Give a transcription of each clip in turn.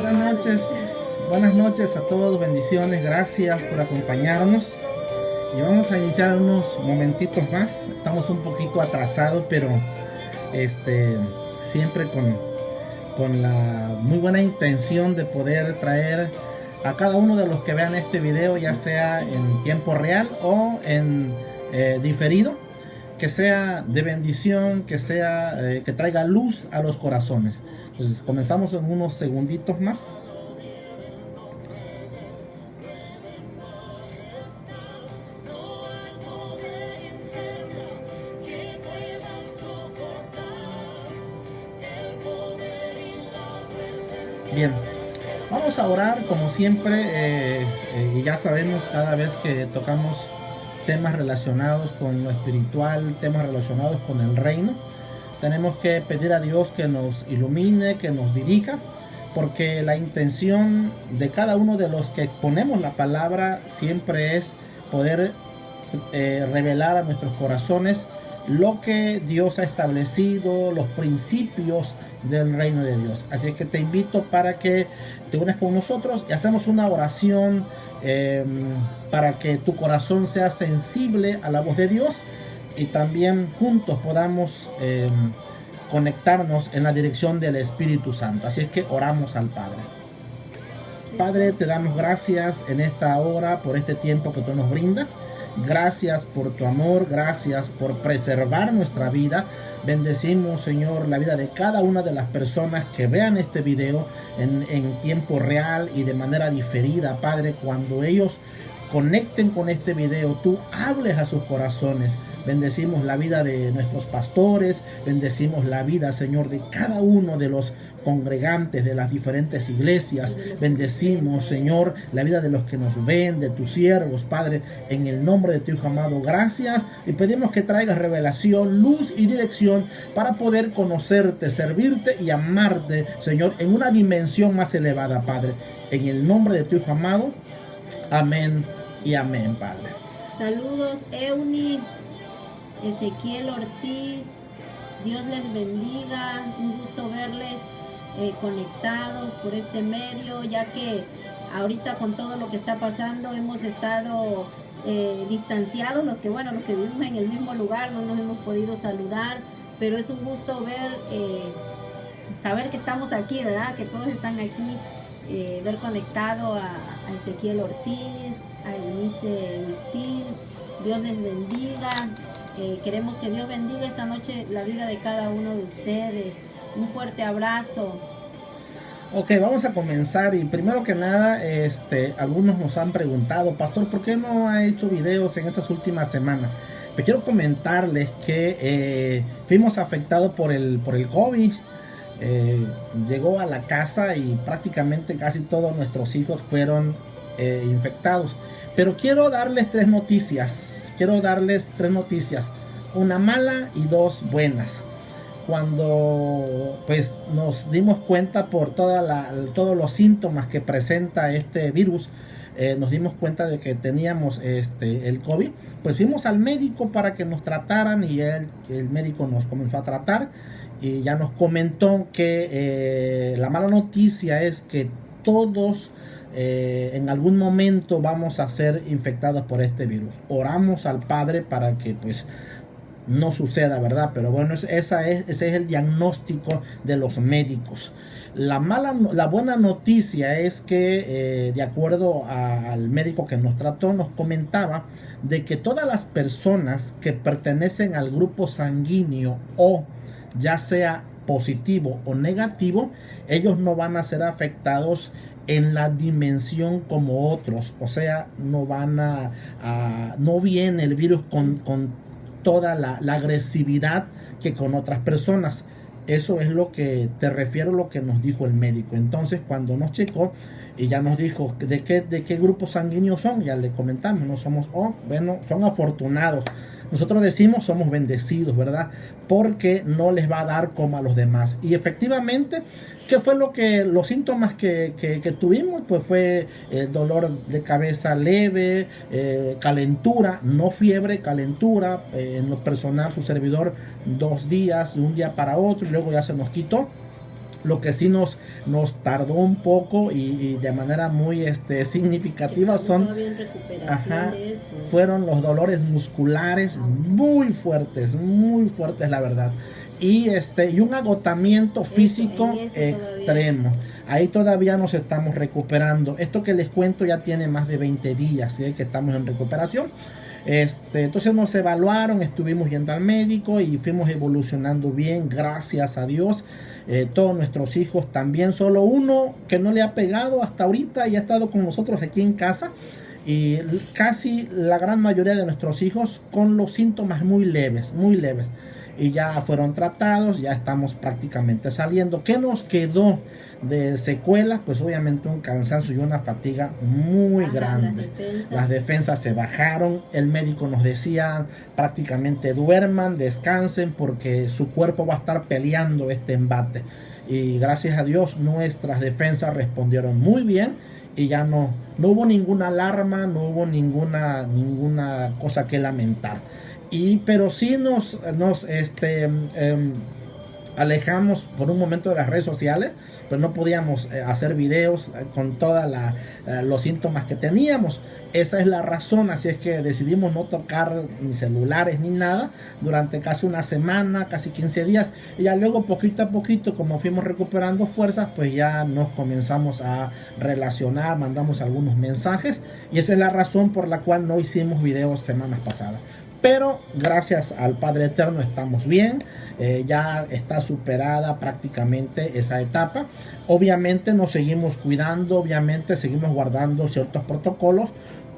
Buenas noches a todos, bendiciones, gracias por acompañarnos. Y vamos a iniciar unos momentitos más. Estamos un poquito atrasados, pero siempre con la muy buena intención de poder traer a cada uno de los que vean este video, ya sea en tiempo real o en diferido, que sea de bendición, que sea que traiga luz a los corazones. Entonces comenzamos en unos segunditos más. Bien, vamos a orar como siempre, y ya sabemos, cada vez que tocamos temas relacionados con lo espiritual, temas relacionados con el reino, tenemos que pedir a Dios que nos ilumine, que nos dirija, porque la intención de cada uno de los que exponemos la palabra siempre es poder revelar a nuestros corazones lo que Dios ha establecido, los principios del reino de Dios. Así que te invito para que te unas con nosotros y hacemos una oración para que tu corazón sea sensible a la voz de Dios y también juntos podamos conectarnos en la dirección del Espíritu Santo. Así es que oramos al Padre. Padre, te damos gracias en esta hora por este tiempo que tú nos brindas. Gracias por tu amor, gracias por preservar nuestra vida. Bendecimos, Señor, la vida de cada una de las personas que vean este video en tiempo real y de manera diferida, Padre. Cuando ellos conecten con este video, tú hables a sus corazones. Bendecimos la vida de nuestros pastores, bendecimos la vida, Señor, de cada uno de los congregantes de las diferentes iglesias. Bendecimos, Señor, la vida de los que nos ven, de tus siervos, Padre, en el nombre de tu Hijo amado. Gracias y pedimos que traigas revelación, luz y dirección para poder conocerte, servirte y amarte, Señor, en una dimensión más elevada, Padre. En el nombre de tu Hijo amado. Amén y amén, Padre. Saludos, Euni, Ezequiel Ortiz, Dios les bendiga, un gusto verles conectados por este medio, ya que ahorita con todo lo que está pasando hemos estado distanciados, los que vivimos en el mismo lugar, no nos hemos podido saludar, pero es un gusto ver, saber que estamos aquí, ¿verdad? Que todos están aquí, ver conectado a Ezequiel Ortiz, a Eunice Huitzil. Dios les bendiga. Queremos que Dios bendiga esta noche la vida de cada uno de ustedes. Un fuerte abrazo. Ok, vamos a comenzar y primero que nada, algunos nos han preguntado, pastor, ¿por qué no ha hecho videos en estas últimas semanas? Pero quiero comentarles que fuimos afectados por el COVID. Llegó a la casa y prácticamente casi todos nuestros hijos fueron infectados. Pero quiero darles tres noticias. Una mala y dos buenas. Cuando pues nos dimos cuenta por todos los síntomas que presenta este virus, nos dimos cuenta de que teníamos el COVID, pues fuimos al médico para que nos trataran y el médico nos comenzó a tratar y ya nos comentó que la mala noticia es que todos en algún momento vamos a ser infectados por este virus. Oramos al Padre para que pues no suceda, ¿verdad? Pero bueno, ese es el diagnóstico de los médicos. La buena noticia es que de acuerdo al médico que nos trató, nos comentaba de que todas las personas que pertenecen al grupo sanguíneo o ya sea positivo o negativo, ellos no van a ser afectados en la dimensión como otros, o sea, no viene el virus con toda la agresividad que con otras personas. Eso es lo que te refiero, lo que nos dijo el médico. Entonces, cuando nos checó y ya nos dijo de qué grupo sanguíneo son, ya le comentamos, no somos, son afortunados. Nosotros decimos somos bendecidos, ¿verdad? Porque no les va a dar como a los demás. Y efectivamente, ¿qué fue los síntomas que tuvimos? Pues fue dolor de cabeza leve, calentura, no fiebre, calentura. En lo personal, su servidor 2 días, de un día para otro, y luego ya se nos quitó. Lo que sí nos tardó un poco y de manera muy significativa fueron los dolores musculares muy fuertes la verdad. Y un agotamiento físico extremo. Ahí todavía nos estamos recuperando. Esto que les cuento ya tiene más de 20 días, ¿sí? Que estamos en recuperación. Entonces nos evaluaron, estuvimos yendo al médico y fuimos evolucionando bien, gracias a Dios. Todos nuestros hijos también, solo uno que no le ha pegado hasta ahorita y ha estado con nosotros aquí en casa, y casi la gran mayoría de nuestros hijos con los síntomas muy leves, y ya fueron tratados, ya estamos prácticamente saliendo. ¿Qué nos quedó de secuela? Pues obviamente un cansancio y una fatiga muy grande. Las defensas se bajaron. El médico nos decía prácticamente duerman, descansen, porque su cuerpo va a estar peleando este embate. Y gracias a Dios nuestras defensas respondieron muy bien y ya no hubo ninguna alarma, no hubo ninguna cosa que lamentar. Pero sí nos alejamos por un momento de las redes sociales, pero no podíamos hacer videos con todos los síntomas que teníamos. Esa es la razón, así es que decidimos no tocar ni celulares ni nada durante casi una semana, casi 15 días, y ya luego poquito a poquito, como fuimos recuperando fuerzas, pues ya nos comenzamos a relacionar, mandamos algunos mensajes, y esa es la razón por la cual no hicimos videos semanas pasadas. Pero gracias al Padre Eterno estamos bien, ya está superada prácticamente esa etapa. Obviamente nos seguimos cuidando, obviamente seguimos guardando ciertos protocolos,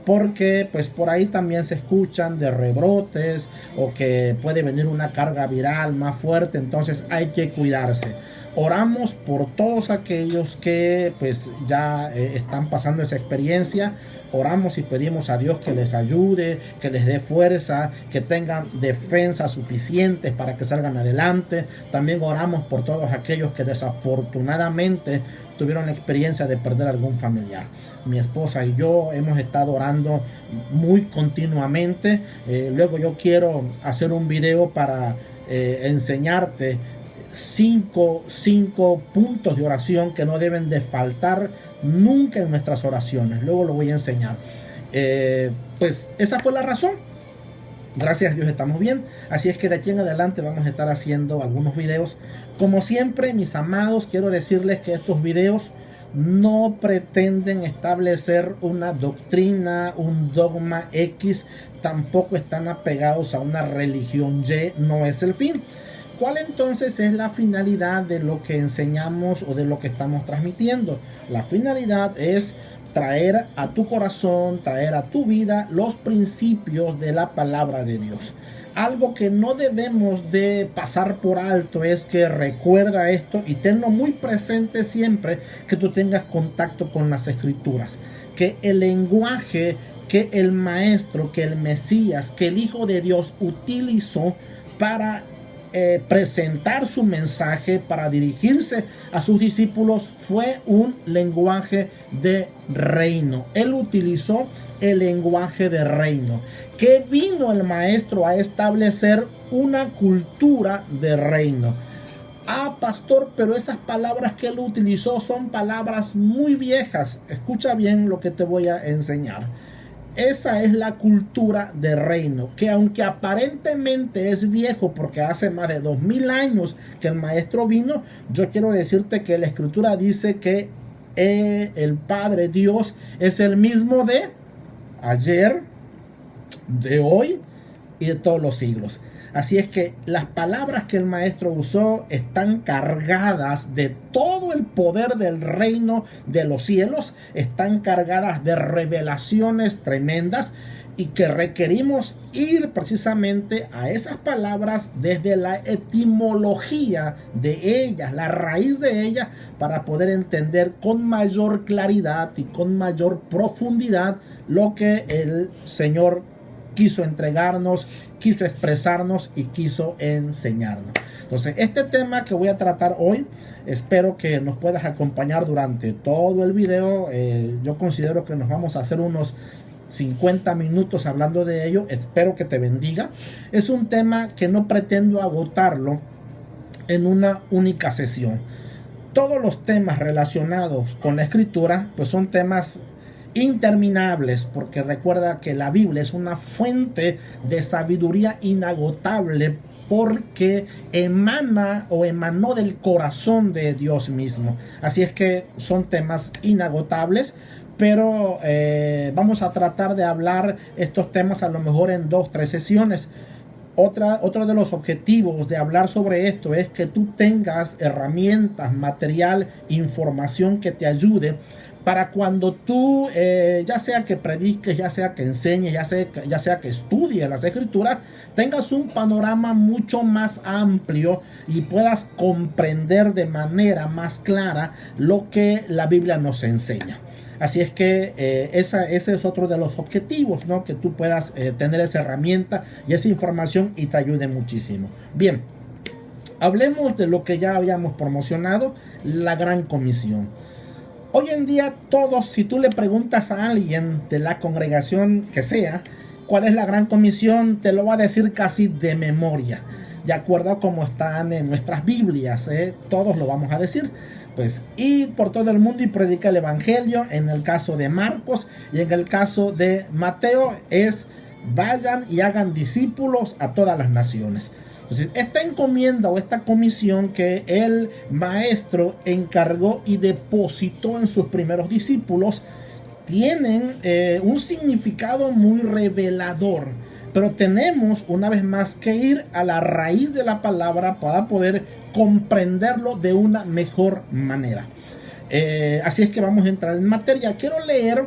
porque pues por ahí también se escuchan de rebrotes o que puede venir una carga viral más fuerte, entonces hay que cuidarse. Oramos por todos aquellos que pues ya están pasando esa experiencia. Oramos y pedimos a Dios que les ayude, que les dé fuerza, que tengan defensas suficientes para que salgan adelante. También oramos por todos aquellos que desafortunadamente tuvieron la experiencia de perder algún familiar. Mi esposa y yo hemos estado orando muy continuamente. Luego yo quiero hacer un video para enseñarte cinco puntos de oración que no deben de faltar nunca en nuestras oraciones. Luego lo voy a enseñar. Pues esa fue la razón. Gracias a Dios estamos bien. Así es que de aquí en adelante vamos a estar haciendo algunos videos. Como siempre, mis amados, quiero decirles que estos videos no pretenden establecer una doctrina, un dogma X. Tampoco están apegados a una religión Y. No es el fin. ¿Cuál entonces es la finalidad de lo que enseñamos o de lo que estamos transmitiendo? La finalidad es traer a tu corazón, traer a tu vida los principios de la palabra de Dios. Algo que no debemos de pasar por alto es que recuerda esto y tenlo muy presente siempre que tú tengas contacto con las escrituras. Que el lenguaje que el maestro, que el Mesías, que el Hijo de Dios utilizó para presentar su mensaje, para dirigirse a sus discípulos, fue un lenguaje de reino. Él utilizó el lenguaje de reino. Que vino el maestro a establecer una cultura de reino. Ah, pastor, pero esas palabras que él utilizó son palabras muy viejas. Escucha bien lo que te voy a enseñar. Esa es la cultura de reino, que aunque aparentemente es viejo porque hace más de 2000 años que el maestro vino, yo quiero decirte que la escritura dice que el Padre Dios es el mismo de ayer, de hoy y de todos los siglos. Así es que las palabras que el maestro usó están cargadas de todo el poder del reino de los cielos, están cargadas de revelaciones tremendas y que requerimos ir precisamente a esas palabras desde la etimología de ellas, la raíz de ellas, para poder entender con mayor claridad y con mayor profundidad lo que el Señor quiso entregarnos, quiso expresarnos y quiso enseñarnos. Entonces, este tema que voy a tratar hoy, espero que nos puedas acompañar durante todo el video. Yo considero que nos vamos a hacer unos 50 minutos hablando de ello. Espero que te bendiga. Es un tema que no pretendo agotarlo en una única sesión. todos los temas relacionados con la escritura, pues son temas interminables, porque recuerda que la Biblia es una fuente de sabiduría inagotable, porque emana o emanó del corazón de Dios mismo. Así es que son temas inagotables, pero vamos a tratar de hablar estos temas a lo mejor en 2-3 sesiones. Otro de los objetivos de hablar sobre esto es que tú tengas herramientas, material, información que te ayude para cuando tú, ya sea que prediques, ya sea que enseñes, ya sea que estudies las escrituras, tengas un panorama mucho más amplio y puedas comprender de manera más clara lo que la Biblia nos enseña. Así es que ese es otro de los objetivos, ¿no? Que tú puedas tener esa herramienta y esa información y te ayude muchísimo. Bien, hablemos de lo que ya habíamos promocionado, la Gran Comisión. Hoy en día todos, si tú le preguntas a alguien de la congregación que sea, ¿cuál es la Gran Comisión?, te lo va a decir casi de memoria, de acuerdo a cómo están en nuestras Biblias, todos lo vamos a decir. Pues ir por todo el mundo y predicar el evangelio. En el caso de Marcos y en el caso de Mateo es vayan y hagan discípulos a todas las naciones. Entonces, esta encomienda o esta comisión que el maestro encargó y depositó en sus primeros discípulos tienen un significado muy revelador. Pero tenemos una vez más que ir a la raíz de la palabra para poder comprenderlo de una mejor manera. Así es que vamos a entrar en materia. Quiero leer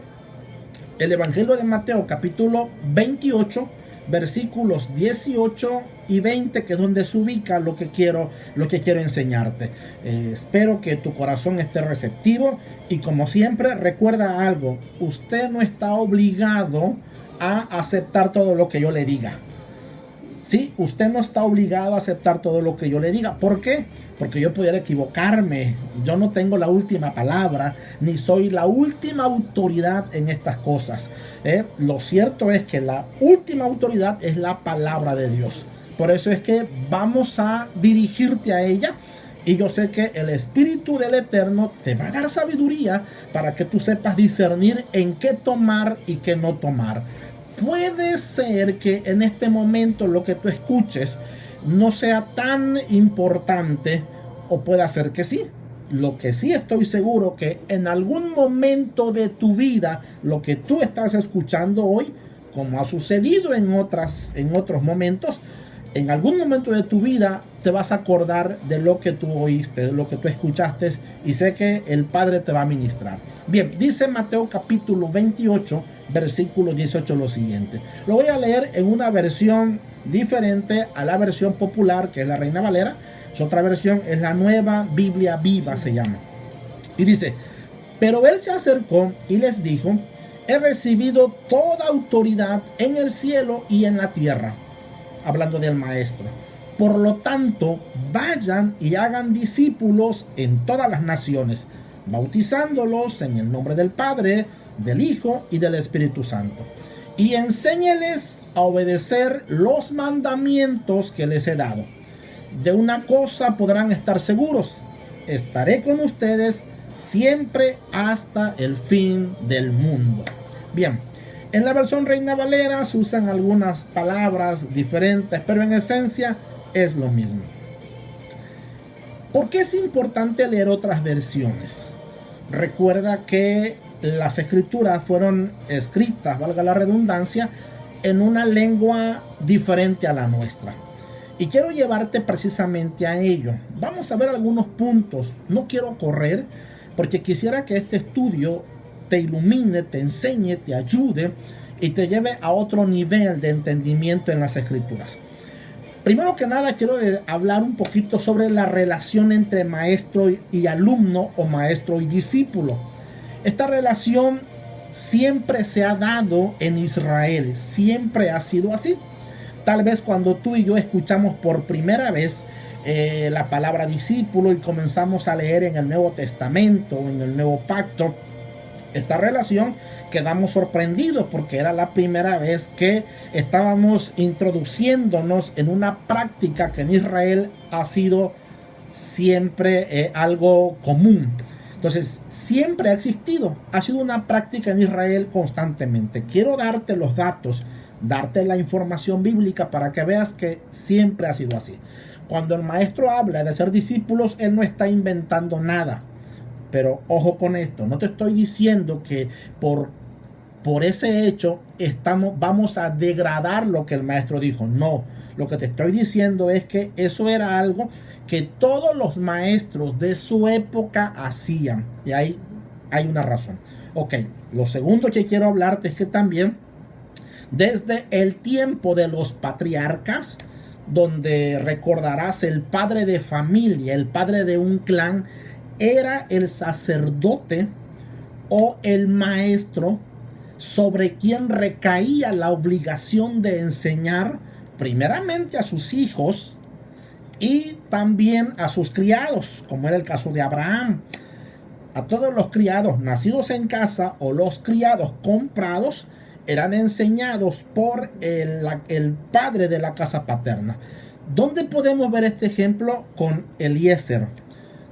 el Evangelio de Mateo, capítulo 28, versículos 18 y 20, que es donde se ubica lo que quiero enseñarte. Espero que tu corazón esté receptivo y, como siempre, recuerda algo: usted no está obligado a aceptar todo lo que yo le diga. Sí, usted no está obligado a aceptar todo lo que yo le diga. ¿Por qué? Porque yo pudiera equivocarme. Yo no tengo la última palabra, ni soy la última autoridad en estas cosas. Lo cierto es que la última autoridad es la palabra de Dios. Por eso es que vamos a dirigirte a ella. Y yo sé que el Espíritu del Eterno te va a dar sabiduría para que tú sepas discernir en qué tomar y qué no tomar. Puede ser que en este momento lo que tú escuches no sea tan importante, o puede ser que sí. Lo que sí estoy seguro que en algún momento de tu vida, lo que tú estás escuchando hoy, como ha sucedido en otros momentos, en algún momento de tu vida te vas a acordar de lo que tú oíste, de lo que tú escuchaste, y sé que el Padre te va a ministrar. Bien, dice Mateo capítulo 28, versículo 18 lo siguiente. Lo voy a leer en una versión diferente a la versión popular, que es la Reina Valera. Es otra versión, es la Nueva Biblia Viva, se llama. Y dice: pero él se acercó y les dijo: he recibido toda autoridad en el cielo y en la tierra. Hablando del maestro. Por lo tanto, vayan y hagan discípulos en todas las naciones, bautizándolos en el nombre del Padre, del Hijo y del Espíritu Santo, y enséñeles a obedecer los mandamientos que les he dado. De una cosa podrán estar seguros: estaré con ustedes siempre hasta el fin del mundo. Bien, en la versión Reina Valera se usan algunas palabras diferentes, pero en esencia es lo mismo. ¿Por qué es importante leer otras versiones? Recuerda que las escrituras fueron escritas, valga la redundancia, en una lengua diferente a la nuestra. Y quiero llevarte precisamente a ello. Vamos a ver algunos puntos. No quiero correr, porque quisiera que este estudio te ilumine, te enseñe, te ayude y te lleve a otro nivel de entendimiento en las escrituras. Primero que nada, quiero hablar un poquito sobre la relación entre maestro y alumno, o maestro y discípulo. Esta relación siempre se ha dado en Israel, siempre ha sido así. Tal vez cuando tú y yo escuchamos por primera vez la palabra discípulo y comenzamos a leer en el Nuevo Testamento, en el Nuevo Pacto, esta relación, quedamos sorprendidos porque era la primera vez que estábamos introduciéndonos en una práctica que en Israel ha sido siempre algo común. Entonces, siempre ha existido, ha sido una práctica en Israel constantemente. Quiero darte los datos, darte la información bíblica para que veas que siempre ha sido así. Cuando el maestro habla de ser discípulos, él no está inventando nada. Pero ojo con esto, no te estoy diciendo que por ese hecho vamos a degradar lo que el maestro dijo. No, lo que te estoy diciendo es que eso era algo que todos los maestros de su época hacían. Y ahí hay una razón. Ok, lo segundo que quiero hablarte es que también desde el tiempo de los patriarcas, donde recordarás el padre de familia, el padre de un clan, era el sacerdote o el maestro sobre quien recaía la obligación de enseñar primeramente a sus hijos y también a sus criados, como era el caso de Abraham. A todos los criados nacidos en casa o los criados comprados eran enseñados por el padre de la casa paterna. ¿Dónde podemos ver este ejemplo? Con Eliezer.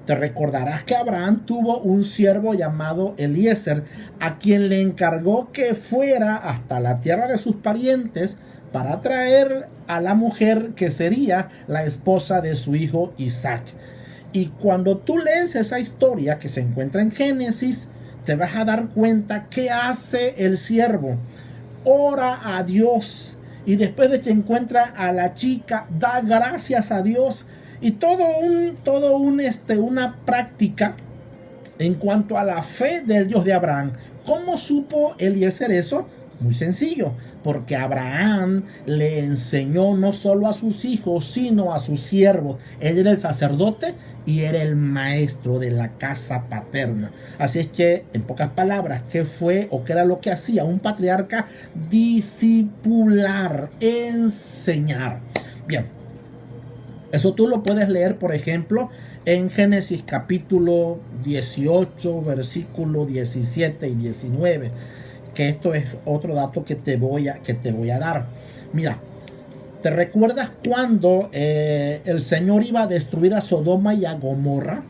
Te recordarás que Abraham tuvo un siervo llamado Eliezer, a quien le encargó que fuera hasta la tierra de sus parientes para traer a la mujer que sería la esposa de su hijo Isaac. Y cuando tú lees esa historia que se encuentra en Génesis, te vas a dar cuenta qué hace el siervo. Ora a Dios, y después de que encuentra a la chica, da gracias a Dios. Y una práctica en cuanto a la fe del Dios de Abraham. ¿Cómo supo Eliezer eso? Muy sencillo, porque Abraham le enseñó no solo a sus hijos, sino a sus siervos. Él era el sacerdote y era el maestro de la casa paterna. Así es que, en pocas palabras, ¿qué fue o qué era lo que hacía un patriarca? Discipular, enseñar. Bien, eso tú lo puedes leer, por ejemplo, en Génesis capítulo 18, versículo 17 y 19. Que esto es otro dato que te voy a dar. Mira, ¿te recuerdas cuando el Señor iba a destruir a Sodoma y a Gomorra?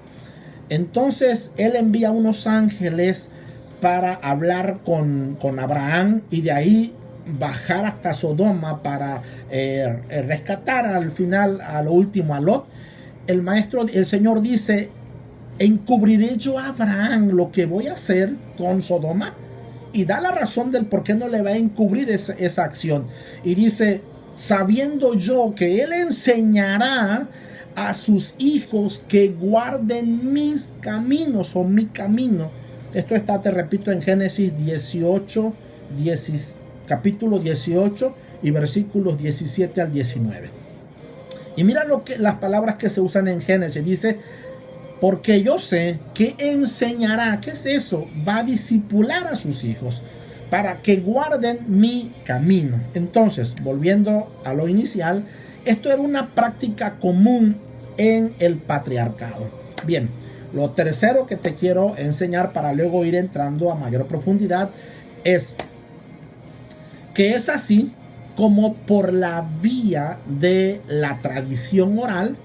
Entonces Él envía unos ángeles para hablar con Abraham y de ahí bajar hasta Sodoma para rescatar al final, a lo último, a Lot. El Señor dice: ¿encubriré yo a Abraham lo que voy a hacer con Sodoma? Y da la razón del por qué no le va a encubrir esa acción. Y dice: sabiendo yo que él enseñará a sus hijos que guarden mis caminos o mi camino. Esto está, te repito, en Génesis 18, capítulo 18 y versículos 17 al 19. Y mira las palabras que se usan en Génesis. Dice: porque yo sé que enseñará. ¿Qué es eso? Va a discipular a sus hijos para que guarden mi camino. Entonces, volviendo a lo inicial, esto era una práctica común en el patriarcado. Bien, lo tercero que te quiero enseñar para luego ir entrando a mayor profundidad es que es así como por la vía de la tradición oral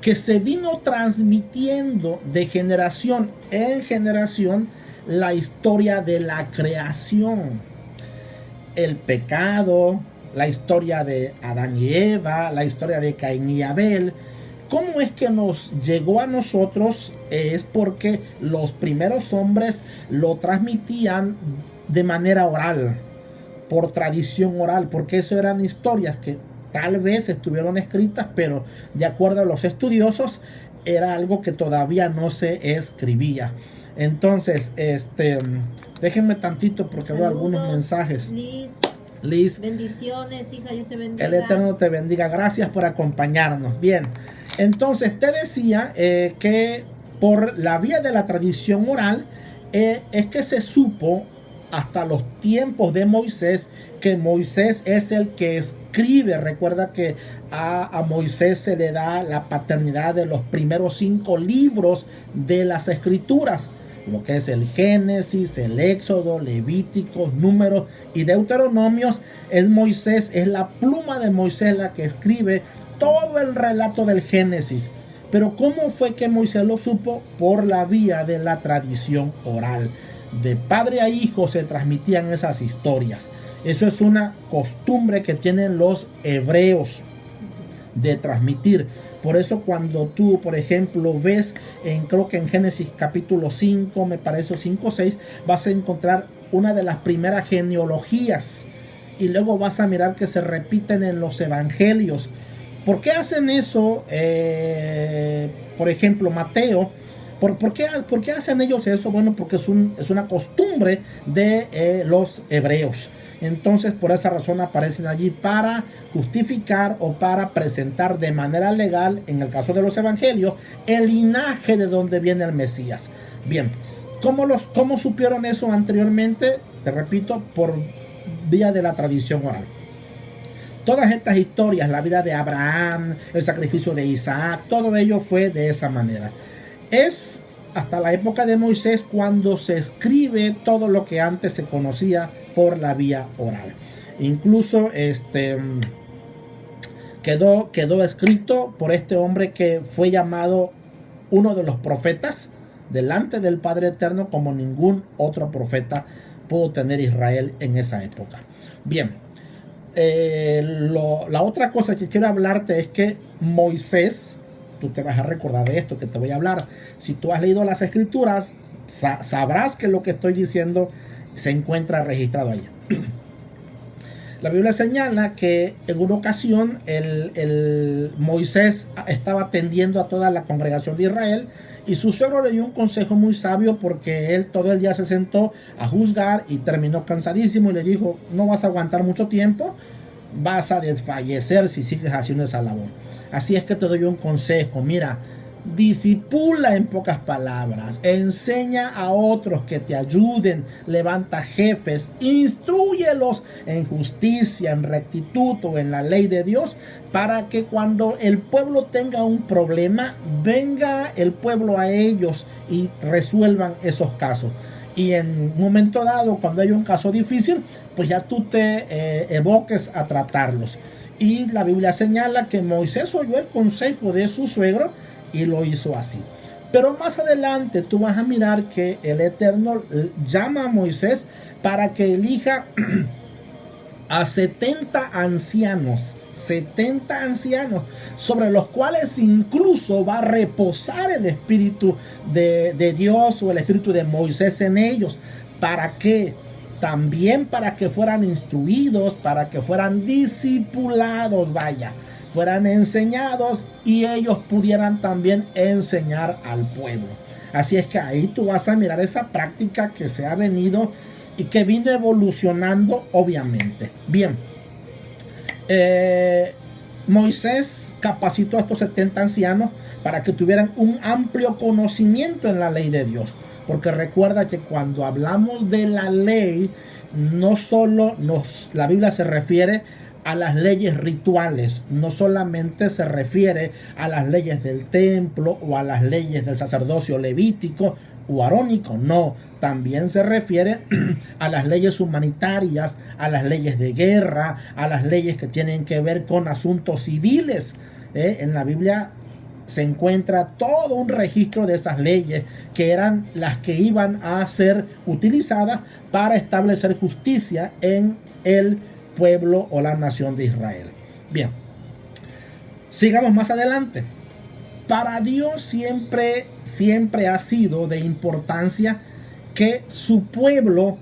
que se vino transmitiendo de generación en generación la historia de la creación, el pecado, la historia de Adán y Eva, la historia de Caín y Abel. ¿Cómo es que nos llegó a nosotros? Es porque los primeros hombres lo transmitían de manera oral, por tradición oral, porque eso eran historias que tal vez estuvieron escritas, pero de acuerdo a los estudiosos era algo que todavía no se escribía. Entonces, déjenme tantito porque saludos, veo algunos mensajes. Liz, bendiciones, hija, Dios te bendiga. El Eterno te bendiga, gracias por acompañarnos. Bien, entonces te decía que por la vía de la tradición oral es que se supo hasta los tiempos de Moisés, que Moisés es el que escribe. Recuerda que a Moisés se le da la paternidad de los primeros 5 libros de las escrituras, lo que es el Génesis, el Éxodo, Levíticos, Números y Deuteronomios. Es Moisés, es la pluma de Moisés la que escribe todo el relato del Génesis. Pero ¿cómo fue que Moisés lo supo? Por la vía de la tradición oral. De padre a hijo se transmitían esas historias. Eso es una costumbre que tienen los hebreos de transmitir. Por eso cuando tú, por ejemplo, ves, creo que en Génesis capítulo 5, me parece 5 o 6, vas a encontrar una de las primeras genealogías. Y luego vas a mirar que se repiten en los evangelios. ¿Por qué hacen eso? Por ejemplo, Mateo. ¿Por qué hacen ellos eso? Bueno, porque es una costumbre de los hebreos. Entonces, por esa razón aparecen allí para justificar o para presentar de manera legal, en el caso de los evangelios, el linaje de donde viene el Mesías. Bien, ¿cómo supieron eso anteriormente? Te repito, por vía de la tradición oral. Todas estas historias, la vida de Abraham, el sacrificio de Isaac, todo ello fue de esa manera. Es hasta la época de Moisés cuando se escribe todo lo que antes se conocía por la vía oral. Incluso quedó escrito por este hombre que fue llamado uno de los profetas delante del Padre Eterno, como ningún otro profeta pudo tener Israel en esa época. Bien, la otra cosa que quiero hablarte es que Moisés, tú te vas a recordar de esto que te voy a hablar. Si tú has leído las escrituras, sabrás que lo que estoy diciendo se encuentra registrado allí. La Biblia señala que en una ocasión el Moisés estaba atendiendo a toda la congregación de Israel y su suegro le dio un consejo muy sabio, porque él todo el día se sentó a juzgar y terminó cansadísimo y le dijo: no vas a aguantar mucho tiempo, vas a desfallecer si sigues haciendo esa labor. Así es que te doy un consejo, mira, disipula, en pocas palabras, enseña a otros que te ayuden, levanta jefes, instrúyelos en justicia, en rectitud o en la ley de Dios, para que cuando el pueblo tenga un problema, venga el pueblo a ellos y resuelvan esos casos. Y en un momento dado, cuando hay un caso difícil, pues ya tú te evoques a tratarlos. Y la Biblia señala que Moisés oyó el consejo de su suegro y lo hizo así. Pero más adelante tú vas a mirar que el Eterno llama a Moisés para que elija a 70 ancianos, sobre los cuales incluso va a reposar el Espíritu de Dios o el Espíritu de Moisés en ellos. ¿Para qué? También para que fueran instruidos, para que fueran discipulados, fueran enseñados y ellos pudieran también enseñar al pueblo. Así es que ahí tú vas a mirar esa práctica que se ha venido y que vino evolucionando, obviamente. Bien, Moisés capacitó a estos 70 ancianos para que tuvieran un amplio conocimiento en la ley de Dios. Porque recuerda que cuando hablamos de la ley, no solo la Biblia se refiere a las leyes rituales, no solamente se refiere a las leyes del templo o a las leyes del sacerdocio levítico o arónico, no, también se refiere a las leyes humanitarias, a las leyes de guerra, a las leyes que tienen que ver con asuntos civiles. En la Biblia se encuentra todo un registro de esas leyes que eran las que iban a ser utilizadas para establecer justicia en el pueblo o la nación de Israel. Bien, sigamos más adelante. Para Dios siempre ha sido de importancia que su pueblo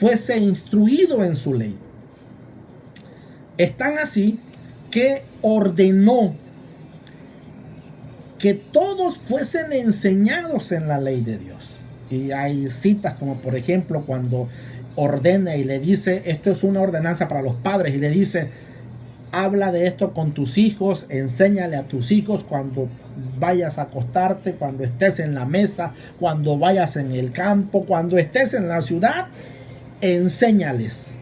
fuese instruido en su ley. Es tan así que ordenó que todos fuesen enseñados en la ley de Dios. Y hay citas como, por ejemplo, cuando ordena y le dice, esto es una ordenanza para los padres, y le dice, habla de esto con tus hijos, enséñale a tus hijos cuando vayas a acostarte, cuando estés en la mesa, cuando vayas en el campo, cuando estés en la ciudad, enséñales.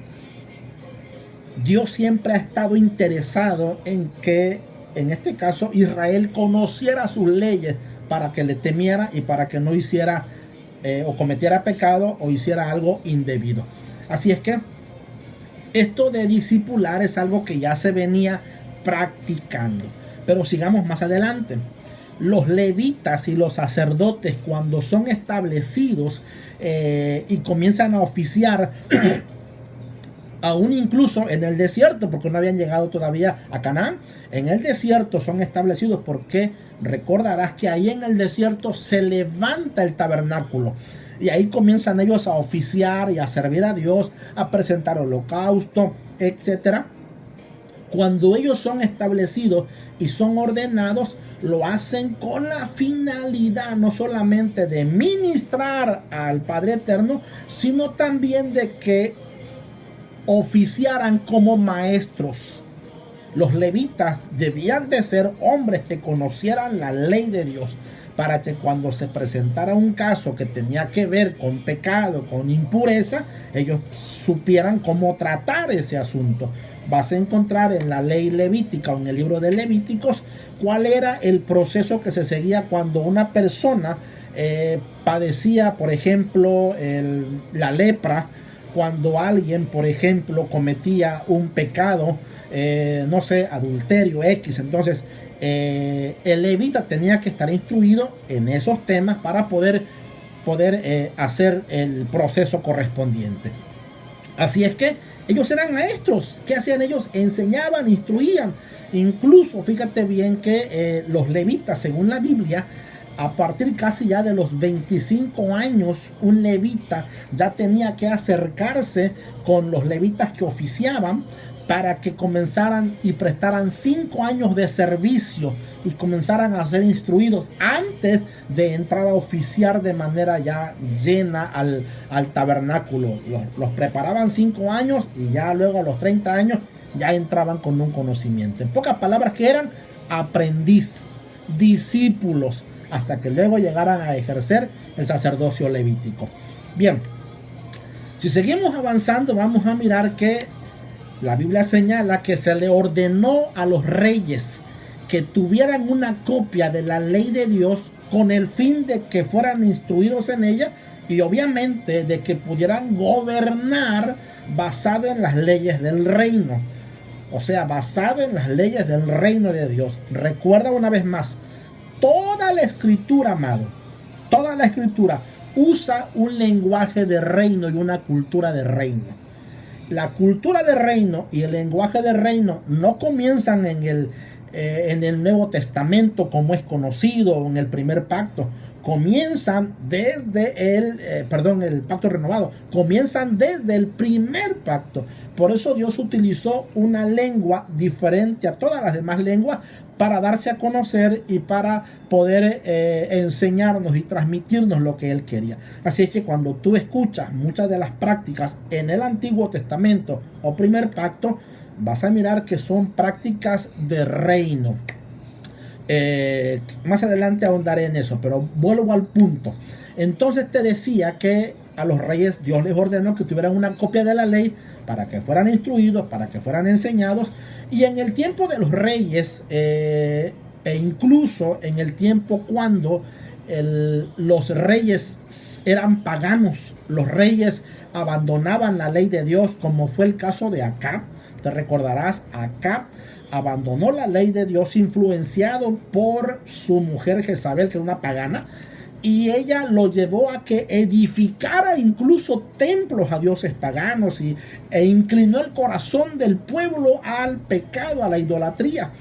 Dios siempre ha estado interesado en que, en este caso, Israel conociera sus leyes para que le temiera y para que no hiciera o cometiera pecado o hiciera algo indebido. Así es que esto de discipular es algo que ya se venía practicando. Pero sigamos más adelante. los levitas y los sacerdotes, cuando son establecidos y comienzan a oficiar, aún incluso en el desierto, porque no habían llegado todavía a Canaán, en el desierto son establecidos, porque recordarás que ahí en el desierto se levanta el tabernáculo. Y ahí comienzan ellos a oficiar y a servir a Dios, a presentar holocausto, etcétera. Cuando ellos son establecidos y son ordenados, lo hacen con la finalidad no solamente de ministrar al Padre Eterno, sino también de que oficiaran como maestros. Los levitas debían de ser hombres que conocieran la ley de Dios, para que cuando se presentara un caso que tenía que ver con pecado, con impureza, ellos supieran cómo tratar ese asunto. Vas a encontrar en la ley levítica o en el libro de Levíticos cuál era el proceso que se seguía cuando una persona padecía, por ejemplo, la lepra, cuando alguien, por ejemplo, cometía un pecado, no sé, adulterio, X. Entonces, el levita tenía que estar instruido en esos temas para poder hacer el proceso correspondiente. Así es que ellos eran maestros. ¿Qué hacían ellos? Enseñaban, instruían. Incluso, fíjate bien que los levitas, según la Biblia, a partir casi ya de los 25 años, un levita ya tenía que acercarse con los levitas que oficiaban, para que comenzaran y prestaran 5 años de servicio y comenzaran a ser instruidos antes de entrar a oficiar de manera ya llena al tabernáculo. Los preparaban 5 años y ya luego a los 30 años ya entraban con un conocimiento. En pocas palabras, que eran aprendiz, discípulos, hasta que luego llegaran a ejercer el sacerdocio levítico. Bien, si seguimos avanzando, vamos a mirar que la Biblia señala que se le ordenó a los reyes que tuvieran una copia de la ley de Dios, con el fin de que fueran instruidos en ella y obviamente de que pudieran gobernar basado en las leyes del reino. O sea, basado en las leyes del reino de Dios. Recuerda una vez más, toda la escritura, amado, toda la escritura usa un lenguaje de reino y una cultura de reino. La cultura de reino y el lenguaje de reino no comienzan en el Nuevo Testamento, como es conocido, en el primer pacto. Comienzan desde el pacto renovado. Comienzan desde el primer pacto. Por eso Dios utilizó una lengua diferente a todas las demás lenguas, para darse a conocer y para poder enseñarnos y transmitirnos lo que Él quería. Así es que cuando tú escuchas muchas de las prácticas en el Antiguo Testamento o primer pacto, vas a mirar que son prácticas de reino. Más adelante ahondaré en eso, pero vuelvo al punto. Entonces te decía que a los reyes Dios les ordenó que tuvieran una copia de la ley, para que fueran instruidos, para que fueran enseñados. Y en el tiempo de los reyes, e incluso en el tiempo cuando los reyes eran paganos, los reyes abandonaban la ley de Dios, como fue el caso de Acab. Te recordarás, Acab abandonó la ley de Dios, influenciado por su mujer Jezabel, que era una pagana, y ella lo llevó a que edificara incluso templos a dioses paganos e inclinó el corazón del pueblo al pecado, a la idolatría.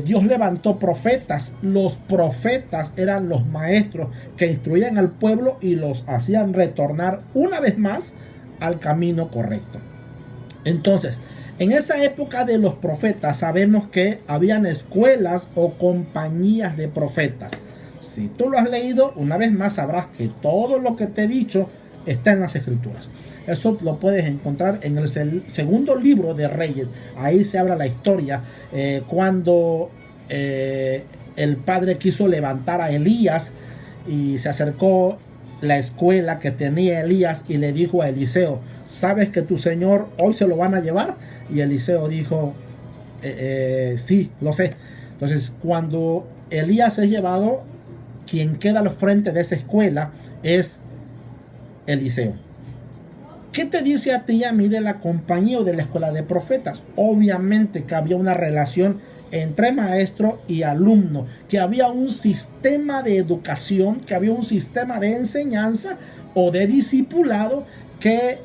Dios levantó profetas. Los profetas eran los maestros que instruían al pueblo y los hacían retornar una vez más al camino correcto. Entonces, en esa época de los profetas sabemos que habían escuelas o compañías de profetas. Si tú lo has leído, una vez más sabrás que todo lo que te he dicho está en las Escrituras. Eso lo puedes encontrar en el segundo libro de Reyes. Ahí se habla la historia cuando el padre quiso levantar a Elías y se acercó la escuela que tenía Elías y le dijo a Eliseo: ¿sabes que tu señor hoy se lo van a llevar? Y Eliseo dijo: sí, lo sé. Entonces, cuando Elías es llevado, quien queda al frente de esa escuela es Eliseo. ¿Qué te dice a ti y a mí de la compañía o de la escuela de profetas? Obviamente que había una relación entre maestro y alumno, que había un sistema de educación, que había un sistema de enseñanza o de discipulado que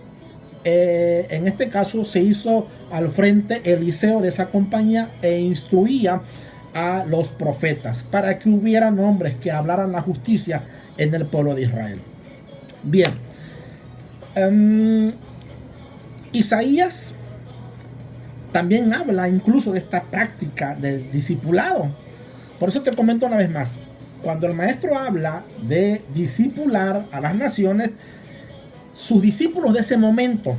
en este caso se hizo al frente Eliseo de esa compañía e instruía a los profetas para que hubiera hombres que hablaran la justicia en el pueblo de Israel. Bien, Isaías también habla incluso de esta práctica del discipulado. Por eso te comento una vez más, cuando el maestro habla de discipular a las naciones, sus discípulos de ese momento,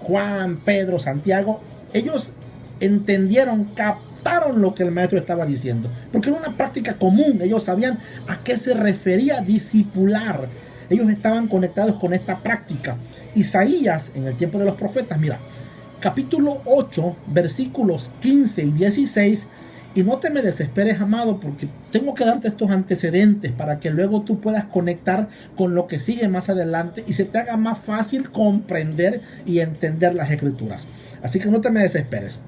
Juan, Pedro, Santiago, ellos entendieron, captaron lo que el maestro estaba diciendo, porque era una práctica común. Ellos sabían a qué se refería discipular. Ellos estaban conectados con esta práctica. Isaías, en el tiempo de los profetas, mira, capítulo 8, versículos 15 y 16, y no te me desesperes, amado, porque tengo que darte estos antecedentes para que luego tú puedas conectar con lo que sigue más adelante y se te haga más fácil comprender y entender las escrituras. Así que no te me desesperes.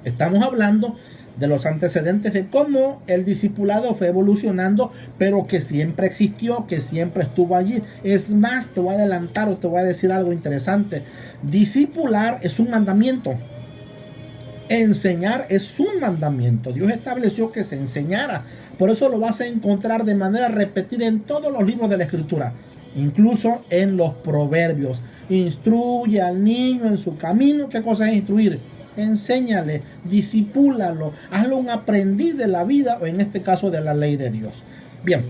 Estamos hablando de los antecedentes de cómo el discipulado fue evolucionando, pero que siempre existió, que siempre estuvo allí. Es más, te voy a adelantar o te voy a decir algo interesante. Discipular es un mandamiento. Enseñar es un mandamiento. Dios estableció que se enseñara. Por eso lo vas a encontrar de manera repetida en todos los libros de la Escritura, incluso en los proverbios. Instruye al niño en su camino. ¿Qué cosa es instruir? Enséñale, disipúlalo, hazlo un aprendiz de la vida, o en este caso de la ley de Dios. Bien,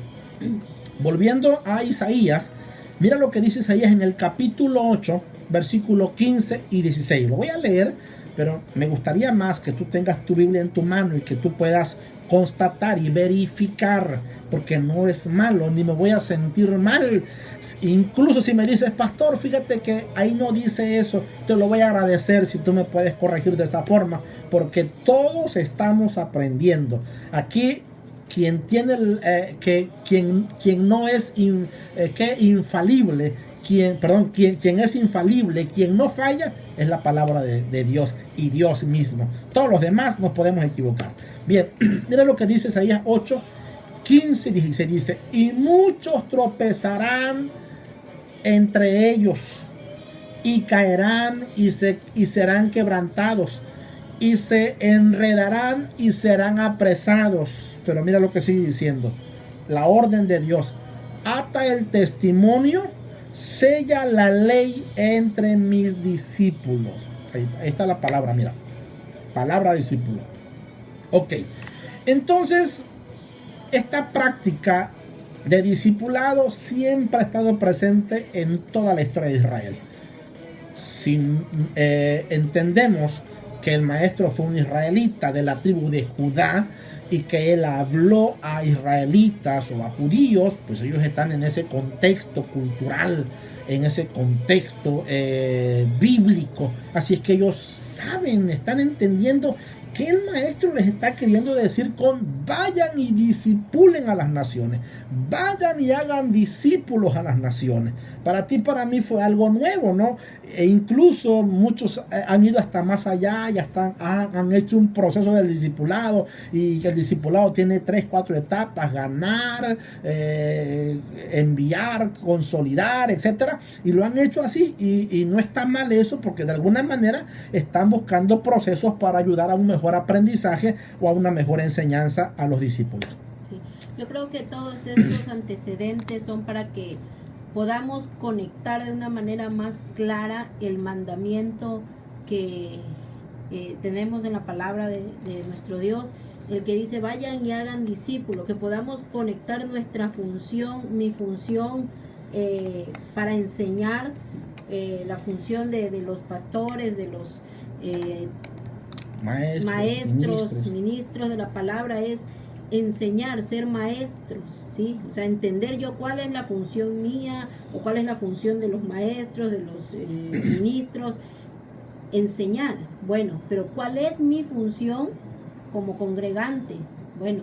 volviendo a Isaías, mira lo que dice Isaías en el capítulo 8, versículos 15 y 16. Lo voy a leer, pero me gustaría más que tú tengas tu Biblia en tu mano y que tú puedas constatar y verificar, porque no es malo, ni me voy a sentir mal. Incluso si me dices, pastor, fíjate que ahí no dice eso, te lo voy a agradecer si tú me puedes corregir de esa forma, porque todos estamos aprendiendo. Aquí quien tiene quien no es infalible, quien es infalible, quien no falla, es la palabra de Dios y Dios mismo. Todos los demás nos podemos equivocar. Bien, mira lo que dice Isaías 8, 15 y 16. Dice, y muchos tropezarán entre ellos, y caerán y serán quebrantados, y se enredarán y serán apresados. Pero mira lo que sigue diciendo, la orden de Dios: ata el testimonio, sella la ley entre mis discípulos. Ahí está la palabra, mira, palabra discípulo. Ok, entonces esta práctica de discipulado siempre ha estado presente en toda la historia de Israel. Entendemos que el maestro fue un israelita de la tribu de Judá y que él habló a israelitas o a judíos, pues ellos están en ese contexto cultural, en ese contexto bíblico. Así es que ellos saben, están entendiendo que el maestro les está queriendo decir con vayan y discipulen a las naciones, vayan y hagan discípulos a las naciones. Para ti, para mí fue algo nuevo, ¿no? E incluso muchos han ido hasta más allá y hasta han hecho un proceso del discipulado, y que el discipulado tiene 3, 4 etapas: ganar, enviar, consolidar, etcétera. Y lo han hecho así, y no está mal eso, porque de alguna manera están buscando procesos para ayudar a un mejor aprendizaje o a una mejor enseñanza a los discípulos. Sí. Yo creo que todos estos antecedentes son para que podamos conectar de una manera más clara el mandamiento que tenemos en la palabra de nuestro Dios, el que dice vayan y hagan discípulos, que podamos conectar nuestra función, mi función para enseñar, la función de los pastores, de los maestros, ministros de la palabra, es enseñar, ser maestros, ¿sí? O sea, entender yo cuál es la función mía o cuál es la función de los maestros, de los ministros, enseñar. Bueno, pero ¿cuál es mi función como congregante? Bueno,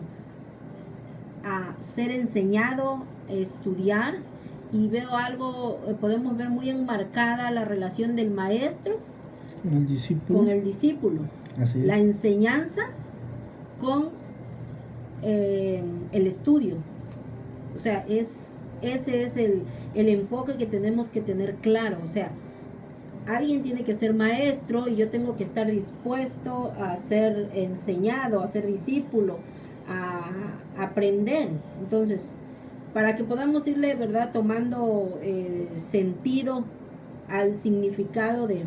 a ser enseñado, estudiar, y veo algo, podemos ver muy enmarcada la relación del maestro con el discípulo. Así es. La enseñanza, con el estudio. O sea, ese es el enfoque que tenemos que tener claro. O sea, alguien tiene que ser maestro y yo tengo que estar dispuesto a ser enseñado, a ser discípulo, a aprender. Entonces, para que podamos irle, ¿verdad?, tomando sentido al significado de